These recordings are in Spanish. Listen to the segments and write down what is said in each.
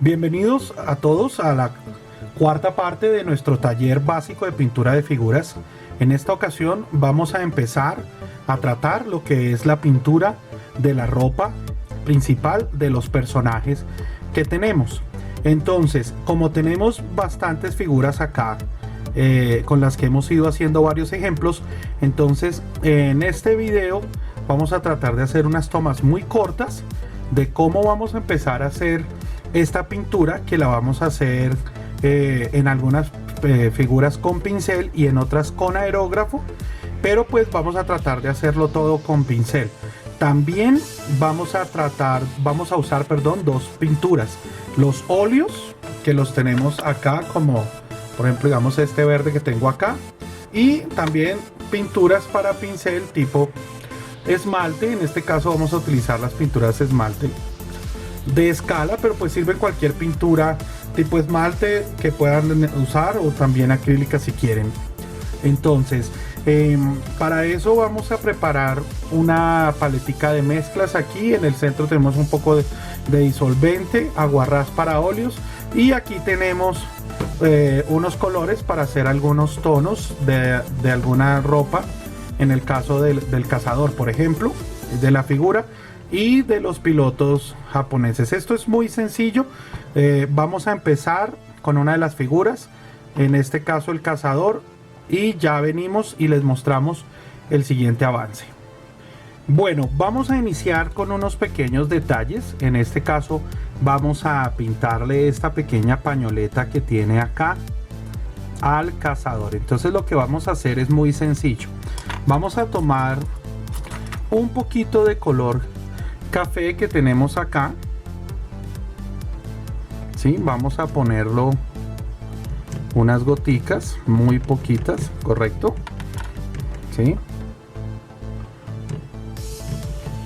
Bienvenidos a todos a la cuarta parte de nuestro taller básico de pintura de figuras. En esta ocasión vamos a empezar a tratar lo que es la pintura de la ropa principal de los personajes que tenemos. Entonces, como tenemos bastantes figuras acá con las que hemos ido haciendo varios ejemplos, entonces en este video vamos a tratar de hacer unas tomas muy cortas de cómo vamos a empezar a hacer esta pintura, que la vamos a hacer en algunas figuras con pincel y en otras con aerógrafo, pero pues vamos a tratar de hacerlo todo con pincel. También vamos a usar dos pinturas, los óleos, que los tenemos acá, como por ejemplo digamos este verde que tengo acá, y también pinturas para pincel tipo esmalte. En este caso vamos a utilizar las pinturas esmalte de escala, pero pues sirve cualquier pintura tipo esmalte que puedan usar, o también acrílica si quieren. Entonces para eso vamos a preparar una paletica de mezclas. Aquí en el centro tenemos un poco de disolvente, aguarrás para óleos, y aquí tenemos unos colores para hacer algunos tonos de alguna ropa, en el caso del cazador, por ejemplo, de la figura, y de los pilotos japoneses. Esto es muy sencillo. Vamos a empezar con una de las figuras, en este caso el cazador, y ya venimos y les mostramos el siguiente avance. Bueno, vamos a iniciar con unos pequeños detalles. En este caso vamos a pintarle esta pequeña pañoleta que tiene acá al cazador. Entonces lo que vamos a hacer es muy sencillo. Vamos a tomar un poquito de color café que tenemos acá, ¿sí? Vamos a ponerlo unas goticas, muy poquitas, correcto, ¿sí?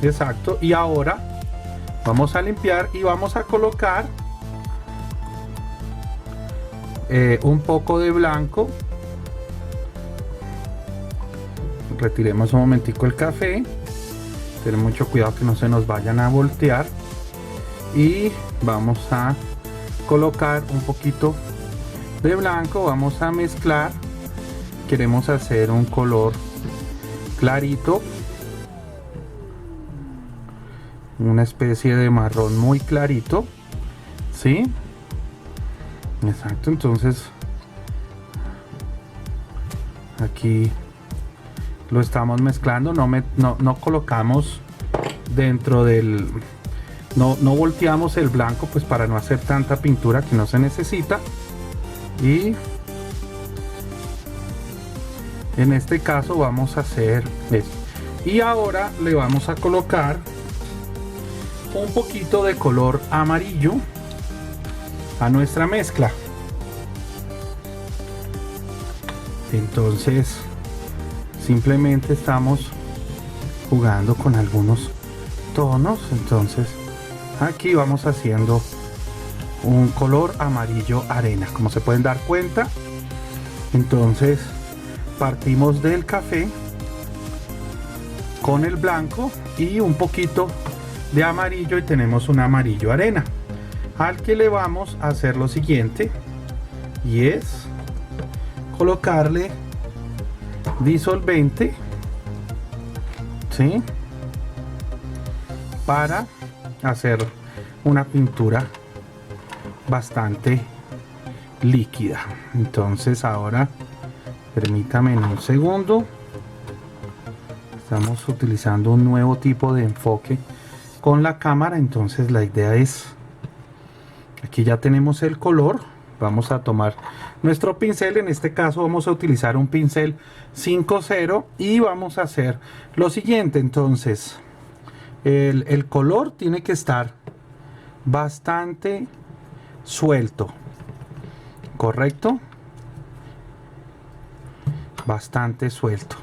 Exacto. Y ahora vamos a limpiar y vamos a colocar un poco de blanco. Retiremos un momentico el café. Tener mucho cuidado que no se nos vayan a voltear, y vamos a colocar un poquito de blanco. Vamos a mezclar. Queremos hacer un color clarito, una especie de marrón muy clarito, ¿sí? Exacto. Entonces aquí lo estamos mezclando. No colocamos dentro del, no volteamos el blanco, pues para no hacer tanta pintura que no se necesita. Y en este caso vamos a hacer esto. Y ahora le vamos a colocar un poquito de color amarillo a nuestra mezcla. Entonces simplemente estamos jugando con algunos tonos. Entonces aquí vamos haciendo un color amarillo arena, como se pueden dar cuenta. Entonces partimos del café con el blanco y un poquito de amarillo, y tenemos un amarillo arena, al que le vamos a hacer lo siguiente, y es colocarle disolvente, ¿sí? Para hacer una pintura bastante líquida. Entonces ahora permítame un segundo. Estamos utilizando un nuevo tipo de enfoque con la cámara. Entonces la idea es, aquí ya tenemos el color. Vamos a tomar nuestro pincel. En este caso vamos a utilizar un pincel 5-0 y vamos a hacer lo siguiente. Entonces el color tiene que estar bastante suelto, correcto, bastante suelto.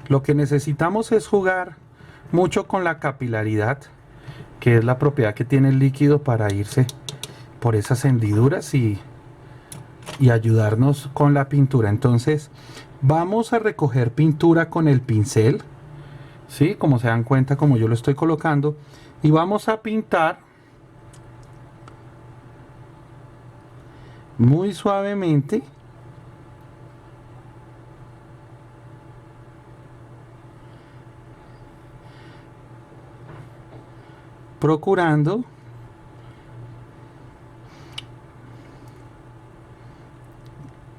Lo que necesitamos es jugar mucho con la capilaridad, que es la propiedad que tiene el líquido para irse por esas hendiduras y ayudarnos con la pintura. Entonces vamos a recoger pintura con el pincel, ¿sí? Como se dan cuenta, como yo lo estoy colocando, y vamos a pintar muy suavemente, procurando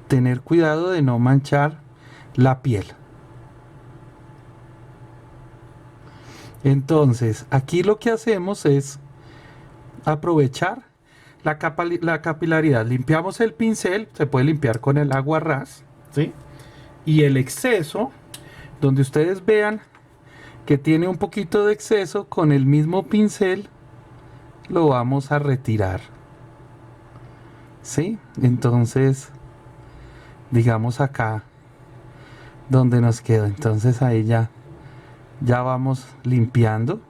tener cuidado de no manchar la piel. Entonces, aquí lo que hacemos es aprovechar la capilaridad. Limpiamos el pincel, se puede limpiar con el agua ras, ¿sí? Y el exceso, donde ustedes vean que tiene un poquito de exceso, con el mismo pincel lo vamos a retirar, ¿sí? Entonces, digamos acá donde nos quedó, entonces ahí ya vamos limpiando.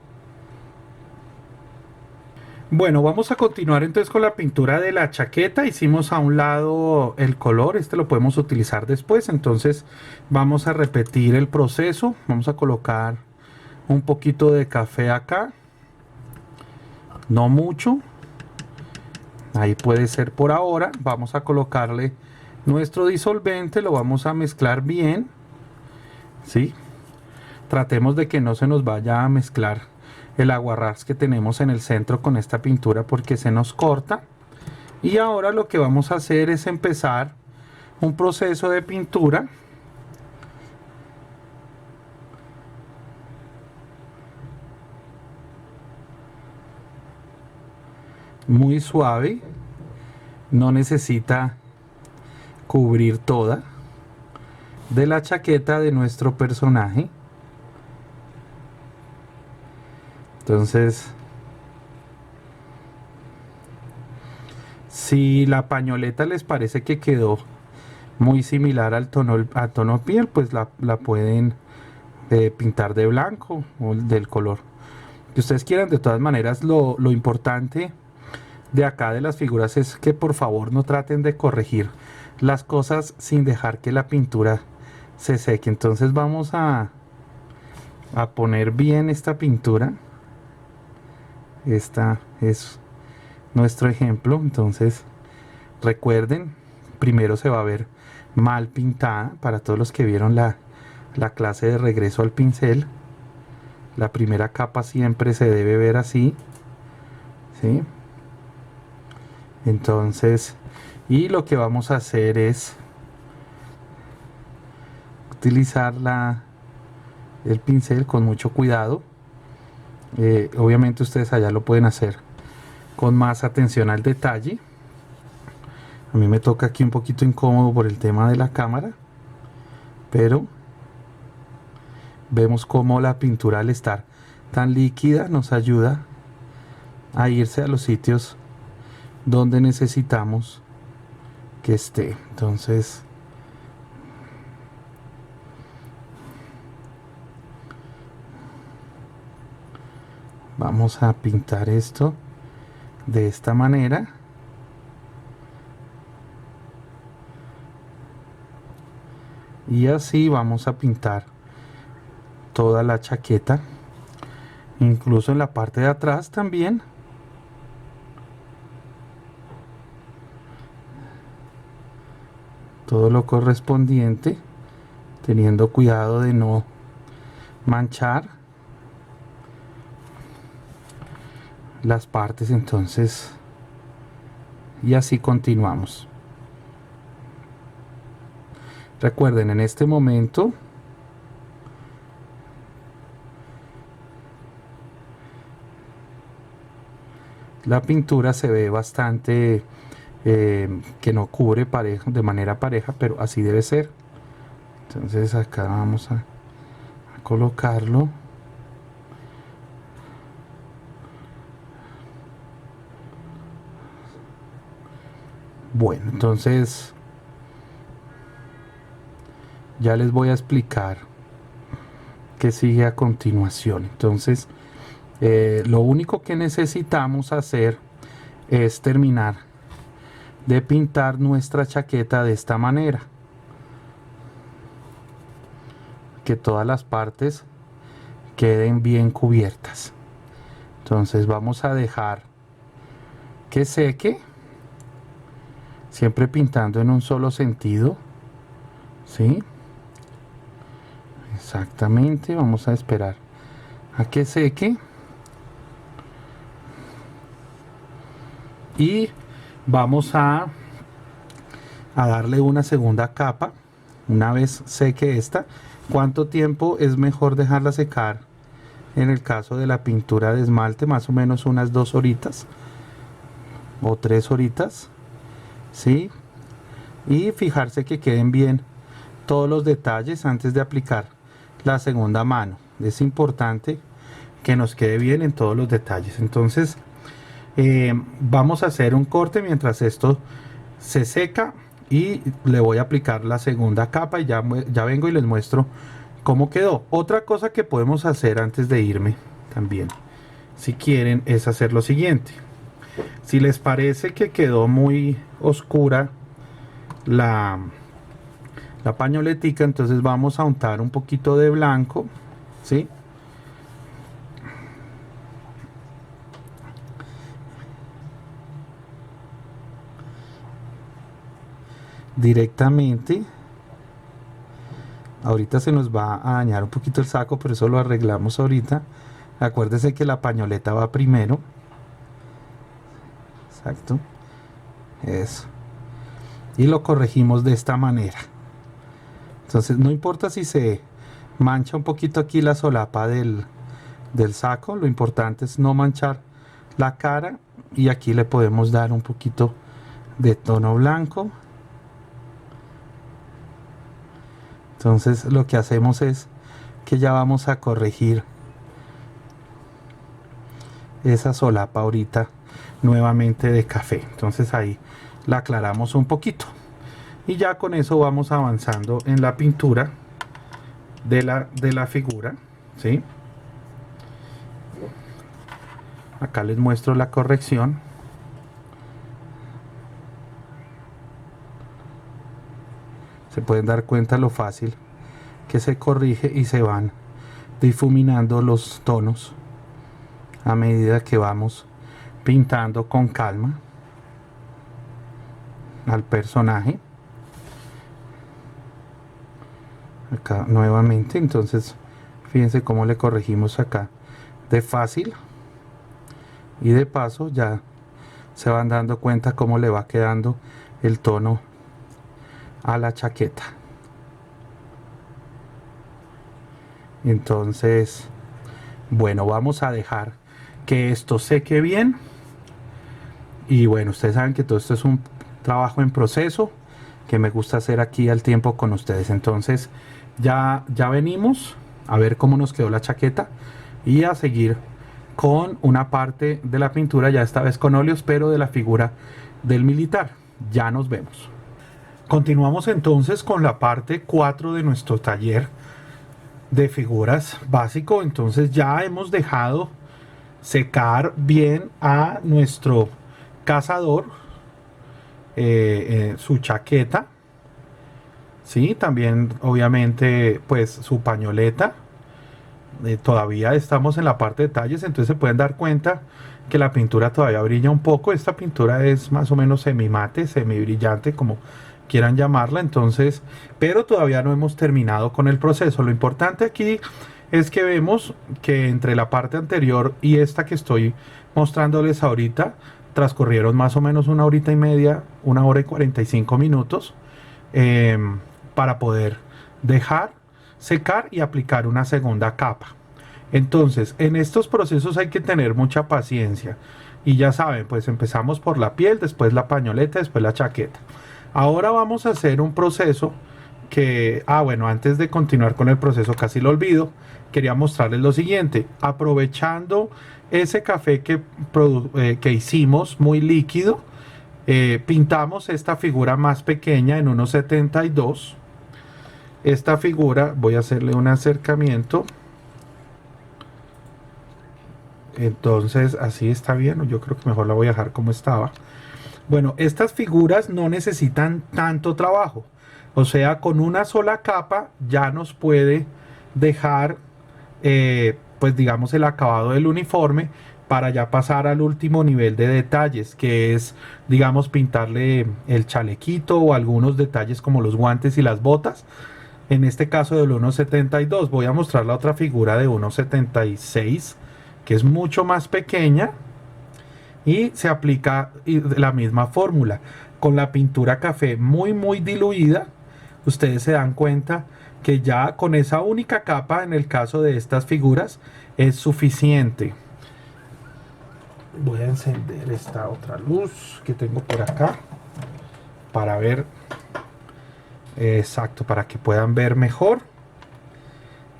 Bueno, vamos a continuar entonces con la pintura de la chaqueta. Hicimos a un lado el color, este lo podemos utilizar después. Entonces vamos a repetir el proceso. Vamos a colocar un poquito de café acá, no mucho, ahí puede ser por ahora. Vamos a colocarle nuestro disolvente, lo vamos a mezclar bien, ¿sí? Tratemos de que no se nos vaya a mezclar el aguarrás que tenemos en el centro con esta pintura, porque se nos corta. Y ahora lo que vamos a hacer es empezar un proceso de pintura muy suave, no necesita cubrir toda de la chaqueta de nuestro personaje. Entonces, si la pañoleta les parece que quedó muy similar al tono piel, pues la pueden pintar de blanco o del color que ustedes quieran. De todas maneras, lo importante de acá de las figuras es que por favor no traten de corregir las cosas sin dejar que la pintura se seque. Entonces vamos a poner bien esta pintura. Esta es nuestro ejemplo. Entonces recuerden, primero se va a ver mal pintada. Para todos los que vieron la clase de regreso al pincel, la primera capa siempre se debe ver así, ¿sí? Entonces, y lo que vamos a hacer es utilizar el pincel con mucho cuidado. Obviamente ustedes allá lo pueden hacer con más atención al detalle. A mí me toca aquí un poquito incómodo por el tema de la cámara, pero vemos cómo la pintura, al estar tan líquida, nos ayuda a irse a los sitios donde necesitamos que esté. Entonces vamos a pintar esto de esta manera. Y así vamos a pintar toda la chaqueta, incluso en la parte de atrás también. Todo lo correspondiente, teniendo cuidado de no manchar las partes. Entonces, y así continuamos. Recuerden, en este momento la pintura se ve bastante que no cubre de manera pareja, pero así debe ser. Entonces acá vamos a colocarlo. Bueno, entonces ya les voy a explicar qué sigue a continuación. Entonces, lo único que necesitamos hacer es terminar de pintar nuestra chaqueta de esta manera, que todas las partes queden bien cubiertas. Entonces vamos a dejar que seque. siempre pintando en un solo sentido, ¿sí? Exactamente, vamos a esperar a que seque y vamos a darle una segunda capa una vez seque esta. ¿Cuánto tiempo es mejor dejarla secar? En el caso de la pintura de esmalte, más o menos unas 2 horitas o 3 horitas, ¿sí? Y fijarse que queden bien todos los detalles antes de aplicar la segunda mano. Es importante que nos quede bien en todos los detalles. Entonces vamos a hacer un corte mientras esto se seca y le voy a aplicar la segunda capa y ya vengo y les muestro cómo quedó. Otra cosa que podemos hacer antes de irme también, si quieren, es hacer lo siguiente. Si les parece que quedó muy oscura la pañoletica, entonces vamos a untar un poquito de blanco, ¿sí? Directamente. Ahorita se nos va a dañar un poquito el saco, pero eso lo arreglamos ahorita. Acuérdese que la pañoleta va primero. Exacto. Eso. Y lo corregimos de esta manera. Entonces no importa si se mancha un poquito aquí la solapa del saco, lo importante es no manchar la cara, y aquí le podemos dar un poquito de tono blanco. Entonces lo que hacemos es que ya vamos a corregir esa solapa ahorita nuevamente de café. Entonces ahí la aclaramos un poquito y ya con eso vamos avanzando en la pintura de la figura, ¿sí? Acá les muestro la corrección. Se pueden dar cuenta lo fácil que se corrige y se van difuminando los tonos a medida que vamos pintando con calma al personaje. Acá nuevamente, entonces fíjense cómo le corregimos acá de fácil, y de paso ya se van dando cuenta cómo le va quedando el tono a la chaqueta. Entonces, bueno, vamos a dejar que esto seque bien. Y bueno, ustedes saben que todo esto es un trabajo en proceso que me gusta hacer aquí al tiempo con ustedes. Entonces ya venimos a ver cómo nos quedó la chaqueta y a seguir con una parte de la pintura, ya esta vez con óleos, pero de la figura del militar. Ya nos vemos. Continuamos entonces con la parte 4 de nuestro taller de figuras básico. Entonces ya hemos dejado secar bien a nuestro cazador, su chaqueta, ¿sí? También obviamente pues su pañoleta. Todavía estamos en la parte de detalles, entonces se pueden dar cuenta que la pintura todavía brilla un poco. Esta pintura es más o menos semimate, semibrillante, como quieran llamarla. Entonces, pero todavía no hemos terminado con el proceso. Lo importante aquí es que vemos que entre la parte anterior y esta que estoy mostrándoles ahorita transcurrieron más o menos 1 hora y media, 1 hora y 45 minutos, para poder dejar secar y aplicar una segunda capa. Entonces en estos procesos hay que tener mucha paciencia, y ya saben, pues empezamos por la piel, después la pañoleta, después la chaqueta. Ahora vamos a hacer un proceso que, bueno, antes de continuar con el proceso, casi lo olvido, quería mostrarles lo siguiente. Aprovechando ese café que hicimos muy líquido, pintamos esta figura más pequeña en 1.72. Esta figura voy a hacerle un acercamiento. Entonces así está bien, yo creo que mejor la voy a dejar como estaba. Bueno, estas figuras no necesitan tanto trabajo, o sea, con una sola capa ya nos puede dejar pues digamos el acabado del uniforme para ya pasar al último nivel de detalles, que es, digamos, pintarle el chalequito o algunos detalles como los guantes y las botas. En este caso del 1.72, voy a mostrar la otra figura de 1.76, que es mucho más pequeña y se aplica la misma fórmula. Con la pintura café muy diluida, ustedes se dan cuenta que ya con esa única capa, en el caso de estas figuras, es suficiente. Voy a encender esta otra luz que tengo por acá para ver exacto, para que puedan ver mejor.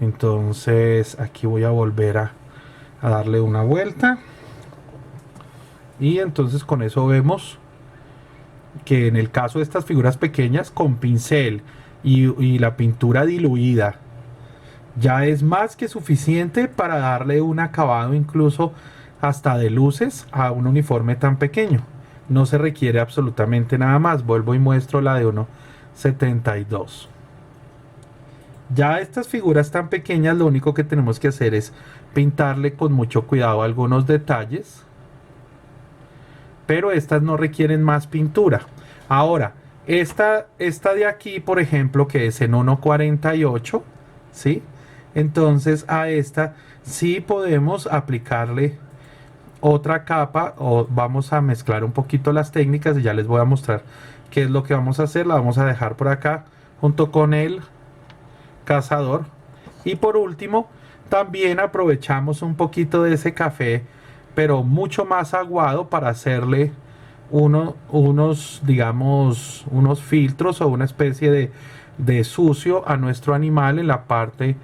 Entonces aquí voy a volver a darle una vuelta y entonces con eso vemos que en el caso de estas figuras pequeñas con pincel y la pintura diluida ya es más que suficiente para darle un acabado incluso hasta de luces a un uniforme tan pequeño. No se requiere absolutamente nada más. Vuelvo y muestro la de 1.72. Ya estas figuras tan pequeñas, lo único que tenemos que hacer es pintarle con mucho cuidado algunos detalles, pero estas no requieren más pintura. Ahora, esta de aquí, por ejemplo, que es en 1.48, ¿sí? Entonces a esta sí podemos aplicarle otra capa, o vamos a mezclar un poquito las técnicas y ya les voy a mostrar qué es lo que vamos a hacer. La vamos a dejar por acá junto con el cazador. Y por último, también aprovechamos un poquito de ese café, pero mucho más aguado, para hacerle digamos, unos filtros o una especie de sucio a nuestro animal en la parte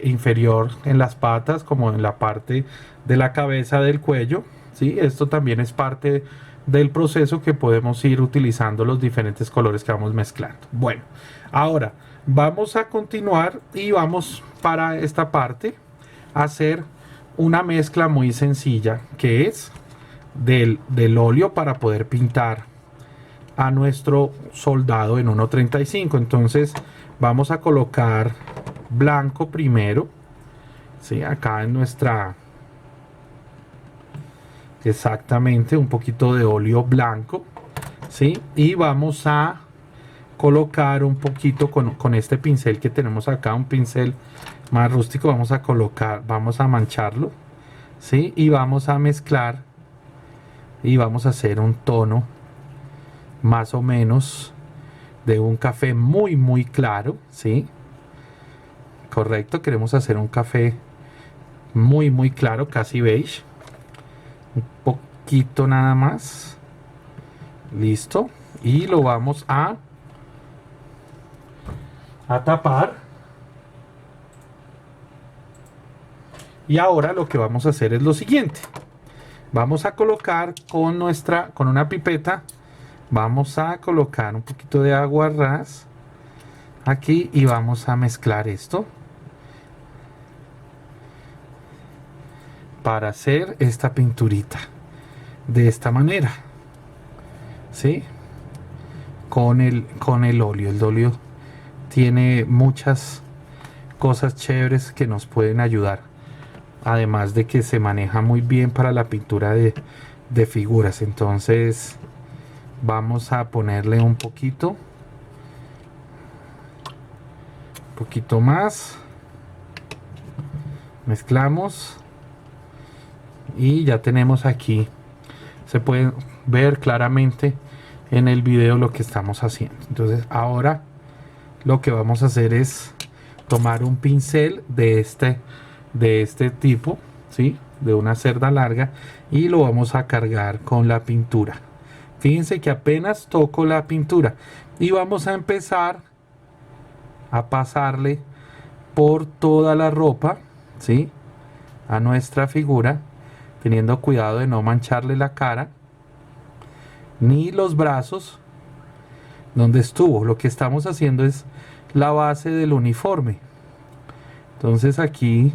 inferior, en las patas, como en la parte de la cabeza, del cuello, ¿sí? Esto también es parte del proceso, que podemos ir utilizando los diferentes colores que vamos mezclando. Bueno, ahora vamos a continuar y vamos para esta parte a hacer una mezcla muy sencilla, que es del óleo para poder pintar a nuestro soldado en 1.35. Entonces vamos a colocar blanco primero, ¿sí? Acá en nuestra, exactamente, un poquito de óleo blanco, ¿sí? Y vamos a colocar un poquito con este pincel que tenemos acá, un pincel más rústico. Vamos a colocar, vamos a mancharlo, ¿sí? Y vamos a mezclar y vamos a hacer un tono más o menos de un café muy claro, ¿sí? Correcto, queremos hacer un café muy claro, casi beige. Un poquito nada más. Listo. Y lo vamos a tapar. Y ahora lo que vamos a hacer es lo siguiente. Vamos a colocar con una pipeta, vamos a colocar un poquito de agua ras aquí y vamos a mezclar esto para hacer esta pinturita de esta manera, ¿sí? Con el óleo. El óleo tiene muchas cosas chéveres que nos pueden ayudar, además de que se maneja muy bien para la pintura de figuras. Entonces vamos a ponerle un poquito más, mezclamos y ya tenemos aquí, se puede ver claramente en el video lo que estamos haciendo. Entonces ahora lo que vamos a hacer es tomar un pincel de este tipo, ¿sí? De una cerda larga, y lo vamos a cargar con la pintura. Fíjense que apenas toco la pintura y vamos a empezar a pasarle por toda la ropa, ¿sí? A nuestra figura, teniendo cuidado de no mancharle la cara ni los brazos donde estuvo. Lo que estamos haciendo es la base del uniforme. Entonces aquí,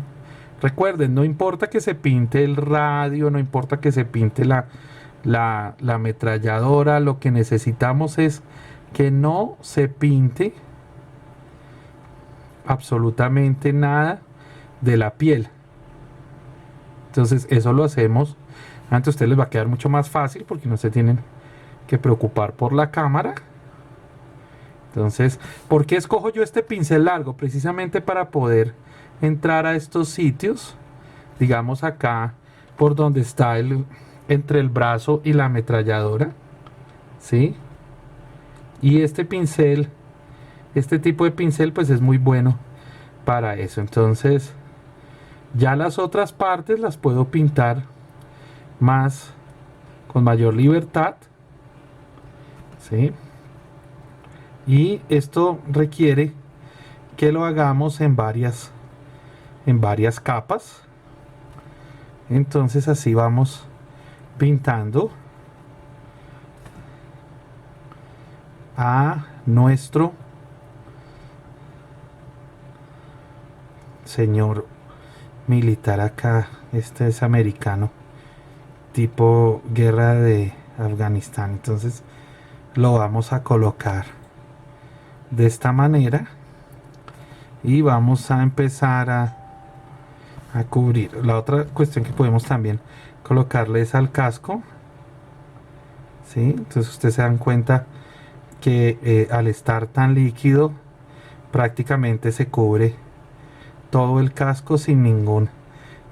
recuerden, no importa que se pinte el radio, no importa que se pinte la ametralladora, lo que necesitamos es que no se pinte absolutamente nada de la piel. Entonces eso lo hacemos. Antes a ustedes les va a quedar mucho más fácil porque no se tienen que preocupar por la cámara. Entonces, ¿por qué escojo yo este pincel largo? Precisamente para poder entrar a estos sitios. Digamos acá por donde está entre el brazo y la ametralladora, ¿sí? Y este pincel, este tipo de pincel pues es muy bueno para eso. Entonces ya las otras partes las puedo pintar más con mayor libertad, ¿sí? Y esto requiere que lo hagamos en varias capas. Entonces así vamos pintando a nuestro señor militar acá. Este es americano, tipo guerra de Afganistán. Entonces lo vamos a colocar de esta manera y vamos a empezar a cubrir. La otra cuestión que podemos también colocarle es al casco, ¿sí? Entonces ustedes se dan cuenta que al estar tan líquido prácticamente se cubre todo el casco sin ningún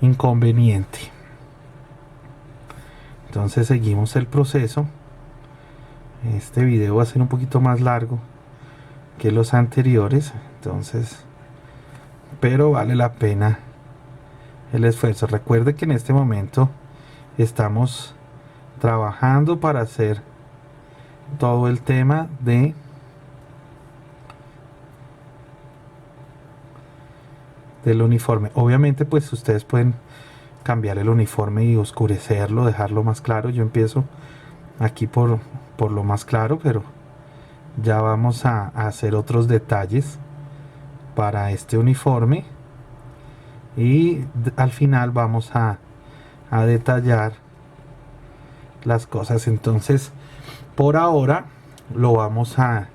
inconveniente. Entonces seguimos el proceso. Este video va a ser un poquito más largo que los anteriores, entonces, pero vale la pena el esfuerzo. Recuerde que en este momento estamos trabajando para hacer todo el tema del uniforme. Obviamente pues ustedes pueden cambiar el uniforme y oscurecerlo, dejarlo más claro. Yo empiezo aquí por lo más claro, pero ya vamos a hacer otros detalles para este uniforme y al final vamos a detallar las cosas. Entonces por ahora lo vamos a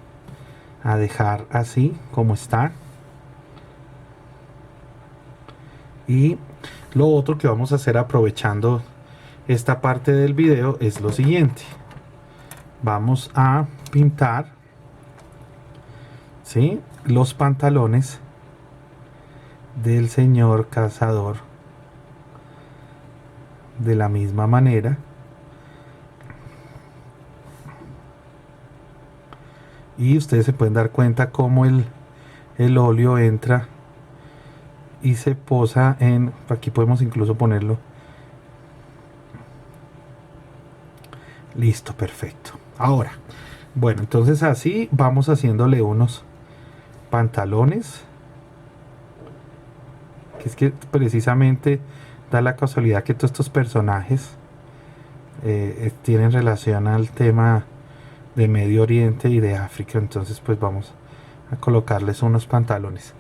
dejar así como está. Y lo otro que vamos a hacer aprovechando esta parte del video es lo siguiente: vamos a pintar, ¿sí?, los pantalones del señor cazador de la misma manera. Y ustedes se pueden dar cuenta cómo el óleo entra y se posa en... Aquí podemos incluso ponerlo. Listo, perfecto. Ahora, bueno, entonces así vamos haciéndole unos pantalones, que es que precisamente da la casualidad que todos estos personajes tienen relación al tema de Medio Oriente y de África. Entonces pues vamos a colocarles unos pantalones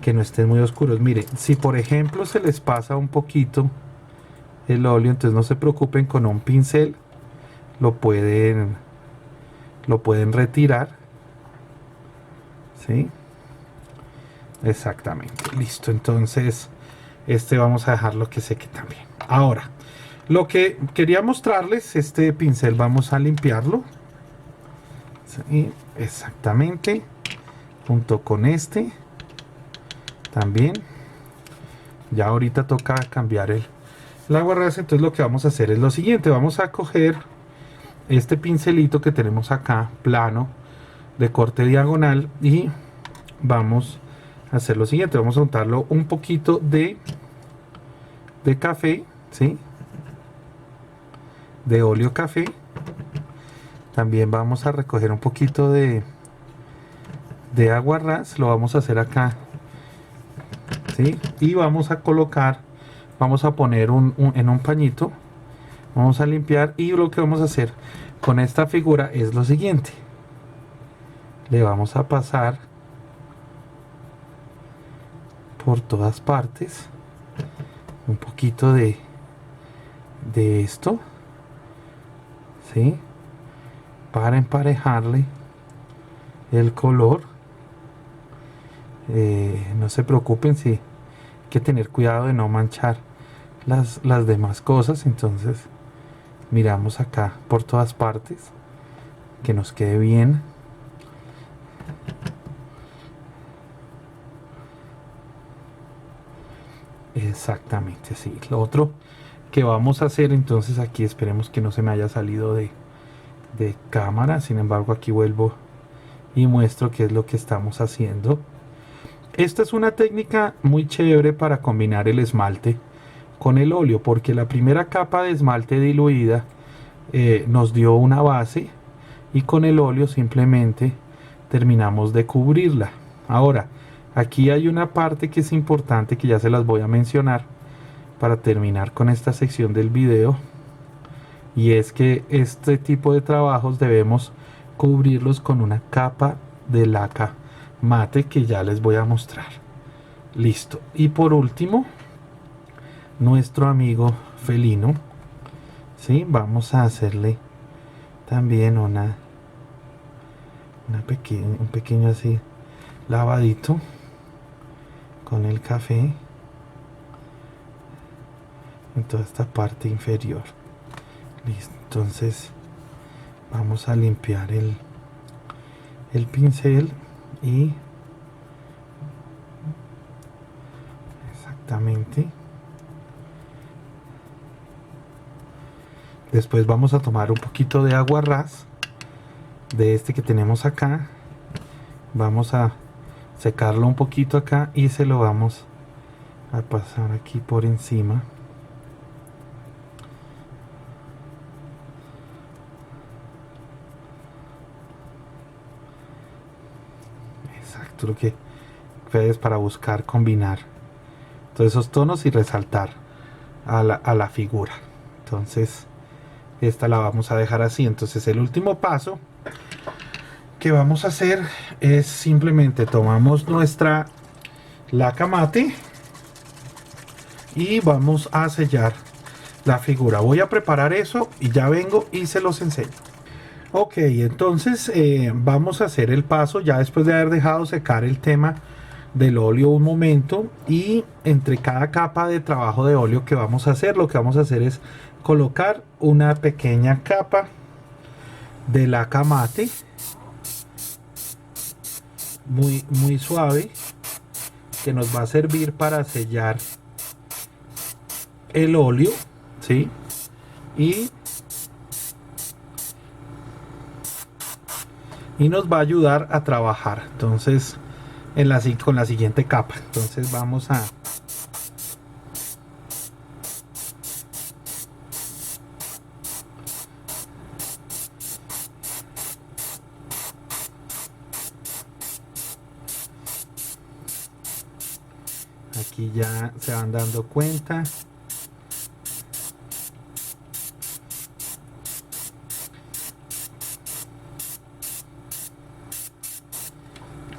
que no estén muy oscuros. Mire, si por ejemplo se les pasa un poquito el óleo, entonces no se preocupen, con un pincel lo pueden retirar, ¿sí? Exactamente, listo. Entonces este vamos a dejarlo que seque también. Ahora, lo que quería mostrarles, este pincel vamos a limpiarlo, ¿sí? Exactamente, junto con este también. Ya ahorita toca cambiar el aguarrás. Entonces lo que vamos a hacer es lo siguiente: vamos a coger este pincelito que tenemos acá, plano, de corte diagonal, y vamos a hacer lo siguiente: vamos a untarlo un poquito de café, ¿sí?, de óleo café. También vamos a recoger un poquito de aguarrás, lo vamos a hacer acá, ¿sí? Y vamos a colocar, vamos a poner en un pañito, vamos a limpiar. Y lo que vamos a hacer con esta figura es lo siguiente: le vamos a pasar por todas partes un poquito de esto, ¿sí?, para emparejarle el color. No se preocupen, sí, hay que tener cuidado de no manchar las demás cosas. Entonces miramos acá por todas partes que nos quede bien. Exactamente, sí. Lo otro que vamos a hacer, entonces aquí esperemos que no se me haya salido de cámara. Sin embargo, aquí vuelvo y muestro qué es lo que estamos haciendo. Esta es una técnica muy chévere para combinar el esmalte con el óleo, porque la primera capa de esmalte diluida nos dio una base y con el óleo simplemente terminamos de cubrirla. Ahora, aquí hay una parte que es importante que ya se las voy a mencionar para terminar con esta sección del video, y es que este tipo de trabajos debemos cubrirlos con una capa de laca mate que ya les voy a mostrar. Listo. Y por último, nuestro amigo felino, ¿sí? Vamos a hacerle también un pequeño así lavadito con el café en toda esta parte inferior. Listo. Entonces vamos a limpiar el pincel y exactamente. Después vamos a tomar un poquito de agua ras de este que tenemos acá. Vamos a secarlo un poquito acá y se lo vamos a pasar aquí por encima. Exacto, lo que es para buscar combinar todos esos tonos y resaltar a la figura. Entonces esta la vamos a dejar así. Entonces el último paso que vamos a hacer es simplemente tomamos nuestra laca mate y vamos a sellar la figura. Voy a preparar eso y ya vengo y se los enseño. Ok, entonces vamos a hacer el paso ya después de haber dejado secar el tema del óleo un momento, y entre cada capa de trabajo de óleo que vamos a hacer, lo que vamos a hacer es colocar una pequeña capa de laca mate muy suave, que nos va a servir para sellar el óleo, ¿sí? Y nos va a ayudar a trabajar entonces con la siguiente capa. Entonces vamos a aquí ya se van dando cuenta.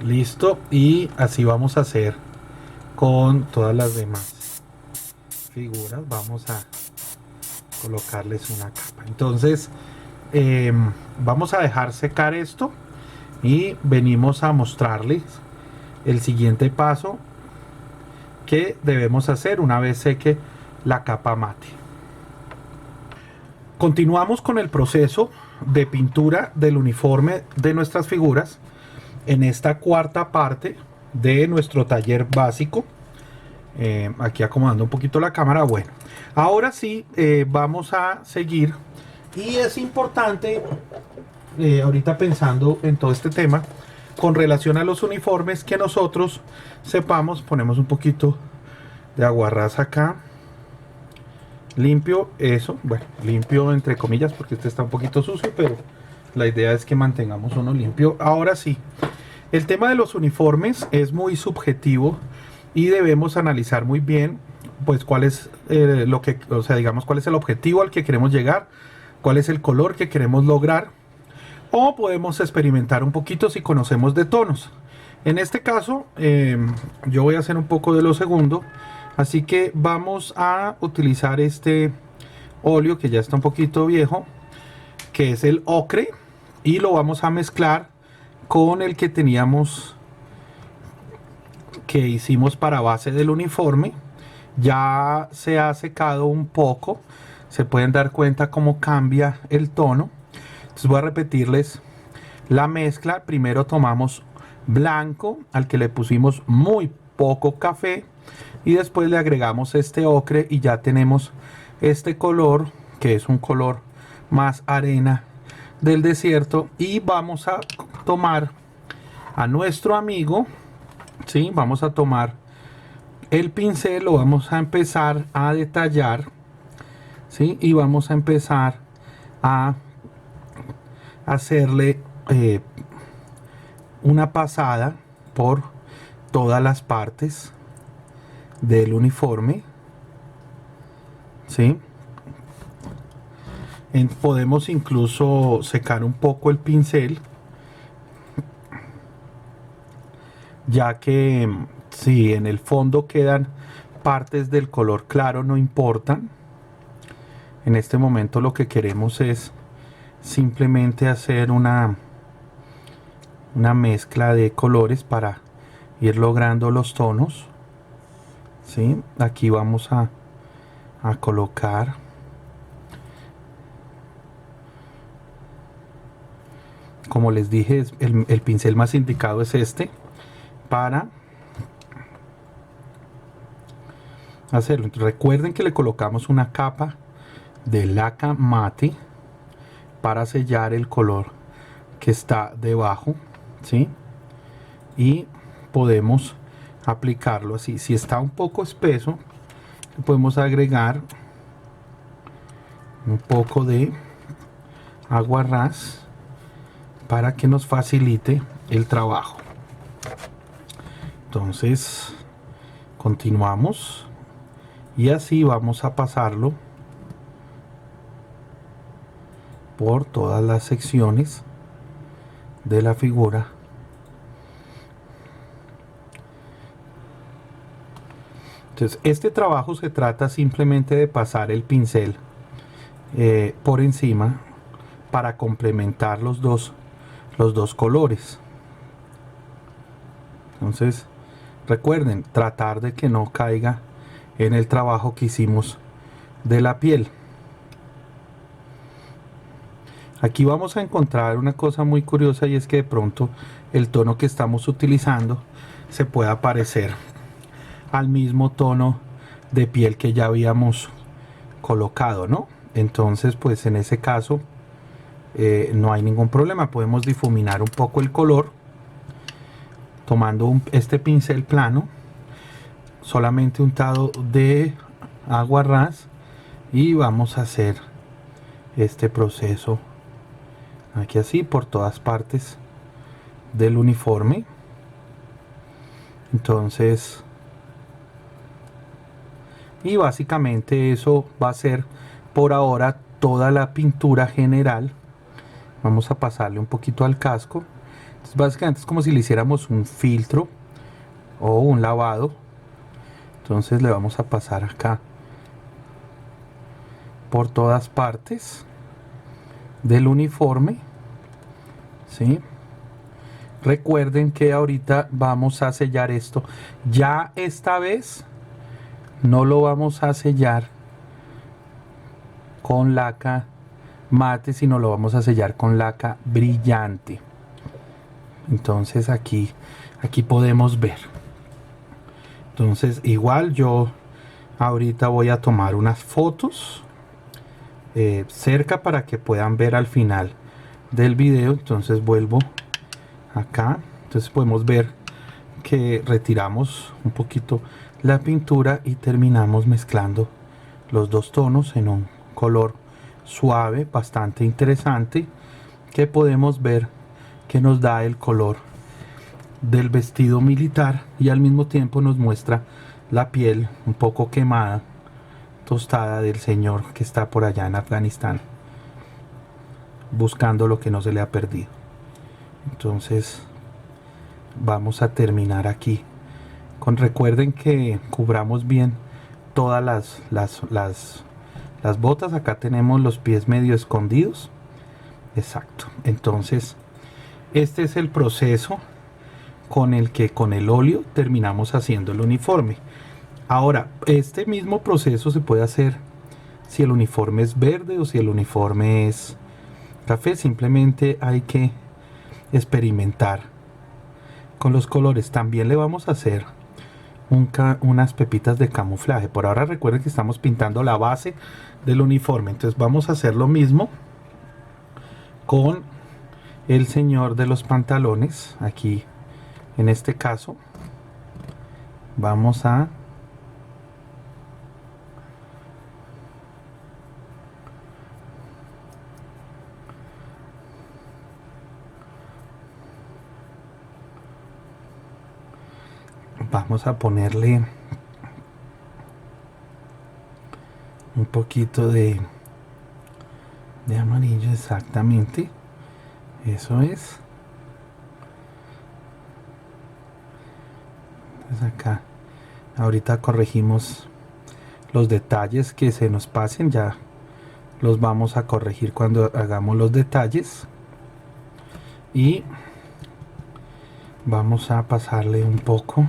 Listo, y así vamos a hacer con todas las demás figuras. Vamos a colocarles una capa. Entonces vamos a dejar secar esto y venimos a mostrarles el siguiente paso que debemos hacer una vez seque la capa mate. Continuamos con el proceso de pintura del uniforme de nuestras figuras en esta cuarta parte de nuestro taller básico. Aquí acomodando un poquito la cámara. Bueno, ahora sí vamos a seguir, y es importante ahorita pensando en todo este tema con relación a los uniformes, que nosotros sepamos, ponemos un poquito de aguarrás acá, limpio eso, bueno, limpio entre comillas porque este está un poquito sucio, pero la idea es que mantengamos uno limpio. Ahora sí, el tema de los uniformes es muy subjetivo y debemos analizar muy bien pues cuál es digamos cuál es el objetivo al que queremos llegar, cuál es el color que queremos lograr, o podemos experimentar un poquito si conocemos de tonos. En este caso yo voy a hacer un poco de lo segundo, así que vamos a utilizar este óleo que ya está un poquito viejo, que es el ocre, y lo vamos a mezclar con el que teníamos, que hicimos para base del uniforme, Ya se ha secado un poco, se pueden dar cuenta cómo cambia el tono. Entonces voy a repetirles la mezcla. Primero tomamos blanco al que le pusimos muy poco café y después le agregamos este ocre y ya tenemos este color que es un color más arena del desierto. Y vamos a tomar a nuestro amigo, ¿sí? Vamos a tomar el pincel, lo vamos a empezar a detallar, ¿sí? Y vamos a empezar a hacerle una pasada por todas las partes del uniforme, ¿sí? Podemos incluso secar un poco el pincel, ya que si en el fondo quedan partes del color claro no importan. En este momento lo que queremos es simplemente hacer una mezcla de colores para ir logrando los tonos, ¿sí? Aquí vamos a colocar como les dije, el pincel más indicado es este para hacerlo. Recuerden que le colocamos una capa de laca mate para sellar el color que está debajo, ¿sí? Y podemos aplicarlo así. Si está un poco espeso, podemos agregar un poco de aguarrás para que nos facilite el trabajo. Entonces continuamos y así vamos a pasarlo por todas las secciones de la figura. Entonces este trabajo se trata simplemente de pasar el pincel por encima para complementar los dos colores. Entonces recuerden tratar de que no caiga en el trabajo que hicimos de la piel. Aquí vamos a encontrar una cosa muy curiosa, y es que de pronto el tono que estamos utilizando se pueda parecer al mismo tono de piel que ya habíamos colocado, ¿no? Entonces pues en ese caso no hay ningún problema, podemos difuminar un poco el color tomando este pincel plano solamente untado de aguarrás, y vamos a hacer este proceso aquí así por todas partes del uniforme. Entonces, y básicamente eso va a ser por ahora toda la pintura general. Vamos a pasarle un poquito al casco. Entonces, básicamente es como si le hiciéramos un filtro o un lavado. Entonces le vamos a pasar acá por todas partes del uniforme, ¿sí? Recuerden que ahorita vamos a sellar esto. Ya esta vez no lo vamos a sellar con laca mate, sino lo vamos a sellar con laca brillante. Entonces aquí podemos ver. Entonces igual yo ahorita voy a tomar unas fotos cerca para que puedan ver al final del video. Entonces vuelvo acá. Entonces podemos ver que retiramos un poquito la pintura y terminamos mezclando los dos tonos en un color suave, bastante interesante, que podemos ver que nos da el color del vestido militar y al mismo tiempo nos muestra la piel un poco quemada, tostada del señor que está por allá en Afganistán buscando lo que no se le ha perdido. Entonces vamos a terminar aquí recuerden que cubramos bien todas las botas. Acá tenemos los pies medio escondidos. Exacto. Entonces este es el proceso con el que con el óleo terminamos haciendo el uniforme. Ahora, este mismo proceso se puede hacer si el uniforme es verde o si el uniforme es café. Simplemente hay que experimentar con los colores. También le vamos a hacer unas pepitas de camuflaje. Por ahora recuerden que estamos pintando la base del uniforme. Entonces vamos a hacer lo mismo con el señor de los pantalones. Aquí, en este caso, vamos a ponerle un poquito de amarillo. Exactamente, eso es. Entonces acá ahorita corregimos los detalles que se nos pasen, ya los vamos a corregir cuando hagamos los detalles. Y vamos a pasarle un poco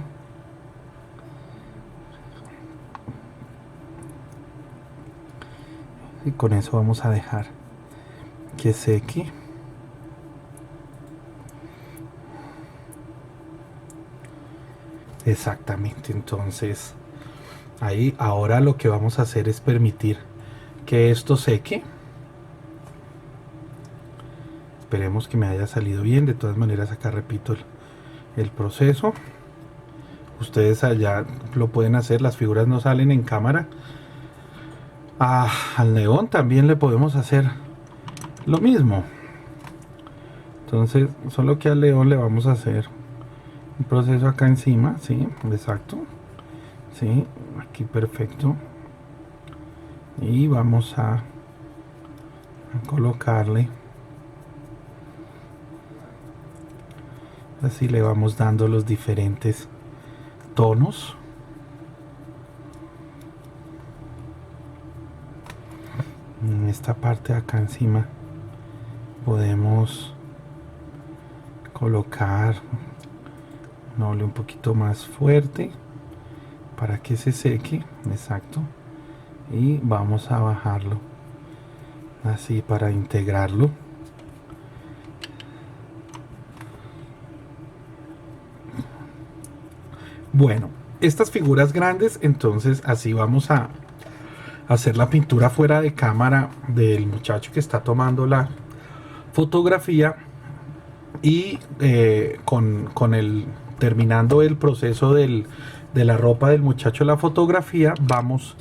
y con eso vamos a dejar que seque. Exactamente, entonces ahí ahora lo que vamos a hacer es permitir que esto seque. Esperemos que me haya salido bien. De todas maneras, acá repito el proceso. Ustedes allá lo pueden hacer, las figuras no salen en cámara. Al león también le podemos hacer lo mismo. Entonces, solo que al león le vamos a hacer un proceso acá encima, sí, exacto, sí, aquí perfecto. Y vamos a colocarle, así le vamos dando los diferentes tonos. En esta parte de acá encima podemos colocar un óleo un poquito más fuerte para que se seque, exacto, y vamos a bajarlo así para integrarlo. Bueno, estas figuras grandes, entonces así vamos a hacer la pintura fuera de cámara del muchacho que está tomando la fotografía. Y terminando el proceso de la ropa del muchacho, la fotografía, vamos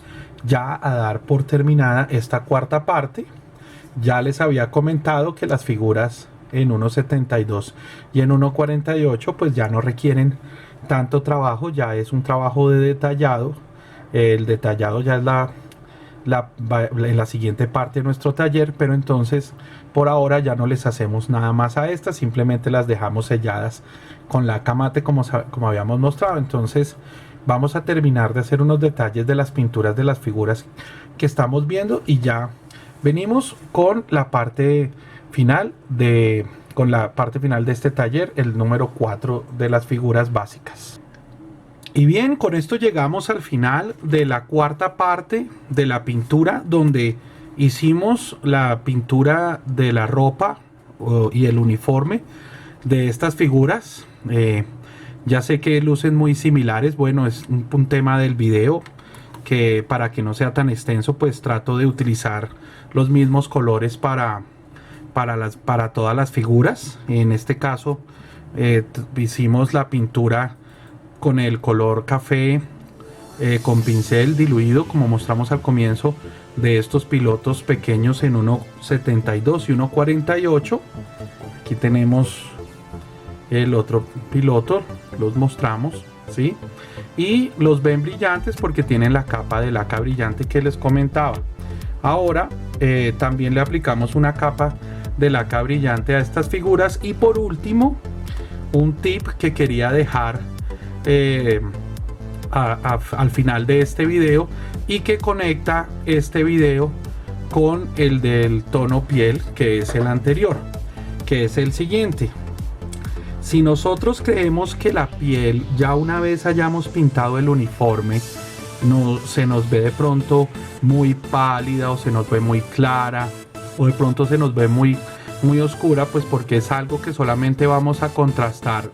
ya a dar por terminada esta cuarta parte. Ya les había comentado que las figuras en 1.72 y en 1.48 pues ya no requieren tanto trabajo, ya es un trabajo de detallado. El detallado ya es en la siguiente parte de nuestro taller, pero entonces por ahora ya no les hacemos nada más a estas, simplemente las dejamos selladas con laca mate como habíamos mostrado. Entonces vamos a terminar de hacer unos detalles de las pinturas de las figuras que estamos viendo y ya venimos con la parte final de este taller, el número 4 de las figuras básicas. Y bien, con esto llegamos al final de la cuarta parte de la pintura, donde hicimos la pintura de la ropa y el uniforme de estas figuras. Ya sé que lucen muy similares. Bueno, es un tema del video que, para que no sea tan extenso, pues trato de utilizar los mismos colores para todas las figuras. En este caso hicimos la pintura con el color café con pincel diluido, como mostramos al comienzo, de estos pilotos pequeños en 1.72 y 1.48. Aquí tenemos el otro piloto, los mostramos, ¿sí? Y los ven brillantes porque tienen la capa de laca brillante que les comentaba. Ahora también le aplicamos una capa de laca brillante a estas figuras. Y por último, un tip que quería dejar al final de este video y que conecta este video con el del tono piel, que es el anterior, que es el siguiente. Si nosotros creemos que la piel, ya una vez hayamos pintado el uniforme, no se nos ve de pronto muy pálida o se nos ve muy clara o de pronto se nos ve muy oscura, pues porque es algo que solamente vamos a contrastar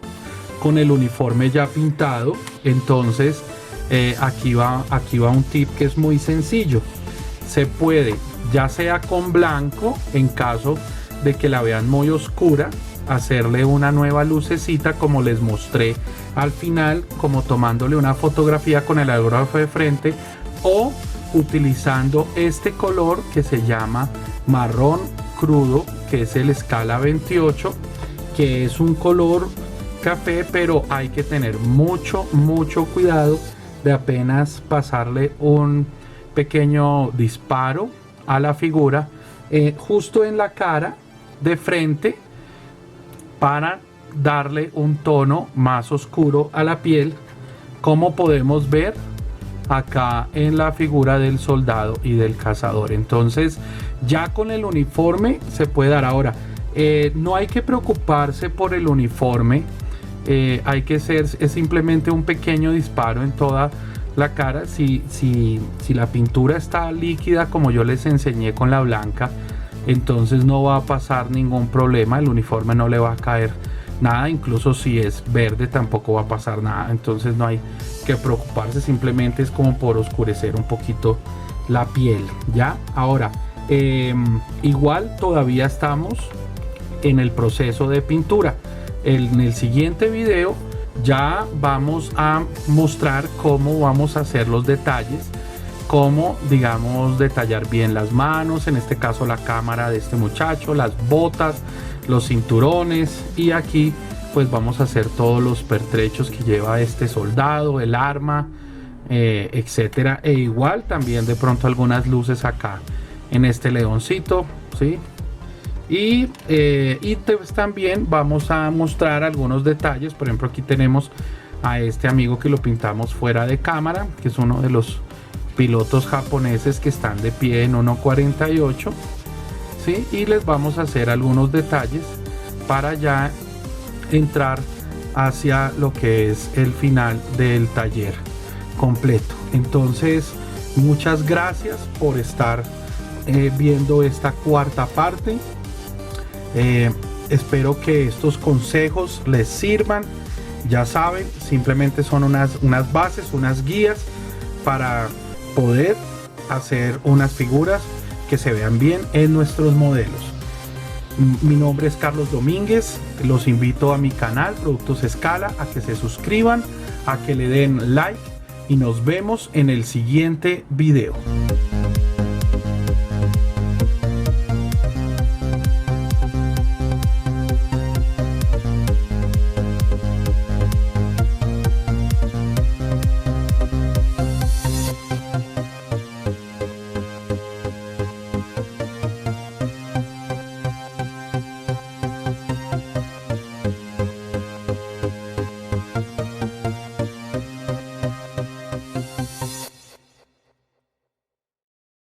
con el uniforme ya pintado. Entonces aquí va un tip que es muy sencillo. Se puede, ya sea con blanco, en caso de que la vean muy oscura, hacerle una nueva lucecita como les mostré al final, como tomándole una fotografía con el aerógrafo de frente, o utilizando este color que se llama marrón crudo, que es el escala 28, que es un color café, pero hay que tener mucho cuidado de apenas pasarle un pequeño disparo a la figura justo en la cara de frente, para darle un tono más oscuro a la piel, como podemos ver acá en la figura del soldado y del cazador. Entonces ya con el uniforme se puede dar. Ahora no hay que preocuparse por el uniforme, es simplemente un pequeño disparo en toda la cara. Si la pintura está líquida, como yo les enseñé con la blanca, entonces no va a pasar ningún problema, el uniforme no le va a caer nada, incluso si es verde tampoco va a pasar nada. Entonces no hay que preocuparse, simplemente es como por oscurecer un poquito la piel, ¿ya? Ahora igual todavía estamos en el proceso de pintura. En el siguiente video ya vamos a mostrar cómo vamos a hacer los detalles, cómo, digamos, detallar bien las manos, en este caso la cámara de este muchacho, las botas, los cinturones, y aquí pues vamos a hacer todos los pertrechos que lleva este soldado, el arma, etcétera, e igual también de pronto algunas luces acá en este leoncito, ¿sí? Y pues también vamos a mostrar algunos detalles. Por ejemplo, aquí tenemos a este amigo que lo pintamos fuera de cámara, que es uno de los pilotos japoneses que están de pie en 1.48, ¿sí? Y les vamos a hacer algunos detalles para ya entrar hacia lo que es el final del taller completo. Entonces, muchas gracias por estar viendo esta cuarta parte. Espero que estos consejos les sirvan. Ya saben, simplemente son unas bases, unas guías para poder hacer unas figuras que se vean bien en nuestros modelos. Mi nombre es Carlos Domínguez, los invito a mi canal Productos Scala, a que se suscriban, a que le den like, y nos vemos en el siguiente video.